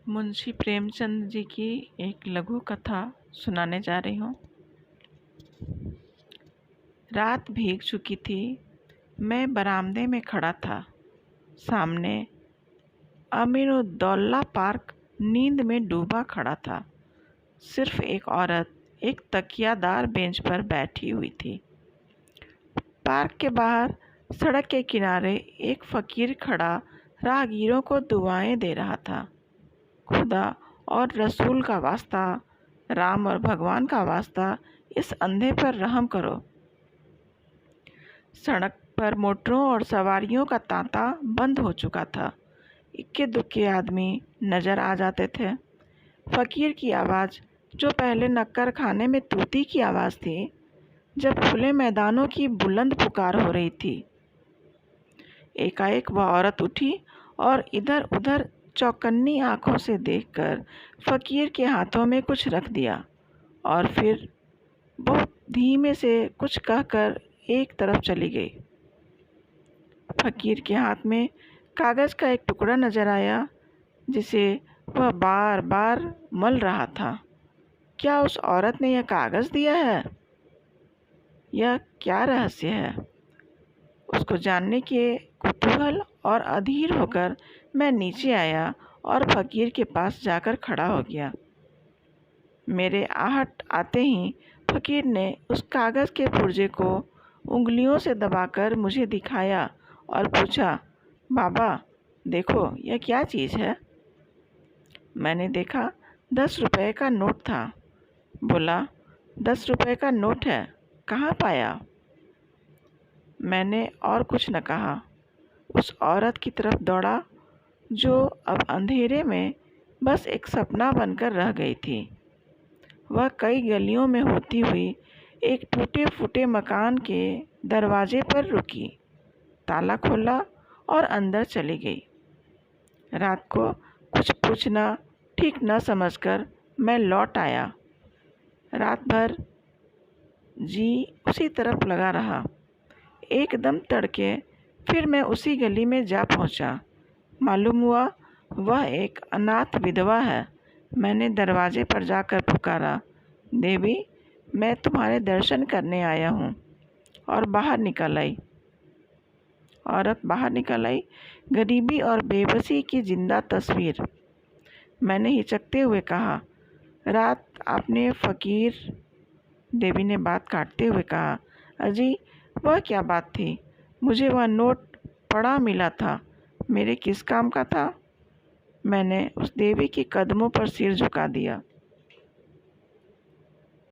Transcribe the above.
मुंशी प्रेमचंद जी की एक लघु कथा सुनाने जा रही हूँ। रात भीग चुकी थी। मैं बरामदे में खड़ा था। सामने अमीरुद्दौला पार्क नींद में डूबा खड़ा था। सिर्फ एक औरत एक तकियादार बेंच पर बैठी हुई थी। पार्क के बाहर सड़क के किनारे एक फकीर खड़ा राहगीरों को दुआएं दे रहा था। खुदा और रसूल का वास्ता, राम और भगवान का वास्ता, इस अंधे पर रहम करो। सड़क पर मोटरों और सवारियों का तांता बंद हो चुका था। इक्के दुक्के आदमी नजर आ जाते थे। फकीर की आवाज़, जो पहले नक्कर खाने में तूती की आवाज़ थी, जब खुले मैदानों की बुलंद पुकार हो रही थी। एकाएक वह औरत उठी और इधर उधर चौकन्नी आंखों से देखकर फकीर के हाथों में कुछ रख दिया और फिर बहुत धीमे से कुछ कहकर एक तरफ चली गई। फकीर के हाथ में कागज़ का एक टुकड़ा नजर आया, जिसे वह बार बार मल रहा था। क्या उस औरत ने यह कागज़ दिया है? यह क्या रहस्य है? उसको जानने के कुतूहल और अधीर होकर मैं नीचे आया और फकीर के पास जाकर खड़ा हो गया। मेरे आहट आते ही फकीर ने उस कागज़ के पुर्जे को उंगलियों से दबाकर मुझे दिखाया और पूछा, बाबा देखो, यह क्या चीज़ है? मैंने देखा 10 रुपए का नोट था। बोला, 10 रुपए का नोट है, कहाँ पाया? मैंने और कुछ न कहा। उस औरत की तरफ दौड़ा जो अब अंधेरे में बस एक सपना बनकर रह गई थी। वह कई गलियों में होती हुई एक टूटे फूटे मकान के दरवाजे पर रुकी, ताला खोला और अंदर चली गई। रात को कुछ पूछना ठीक न समझकर मैं लौट आया। रात भर जी उसी तरफ लगा रहा। एकदम तड़के फिर मैं उसी गली में जा पहुंचा। मालूम हुआ वह एक अनाथ विधवा है। मैंने दरवाजे पर जाकर पुकारा, देवी मैं तुम्हारे दर्शन करने आया हूँ, और बाहर निकल आई। औरत बाहर निकल आई, गरीबी और बेबसी की जिंदा तस्वीर। मैंने हिचकते हुए कहा, रात आपने फकीर। देवी ने बात काटते हुए कहा, अजी वह क्या बात थी? मुझे वह नोट पड़ा मिला था, मेरे किस काम का था? मैंने उस देवी के कदमों पर सिर झुका दिया।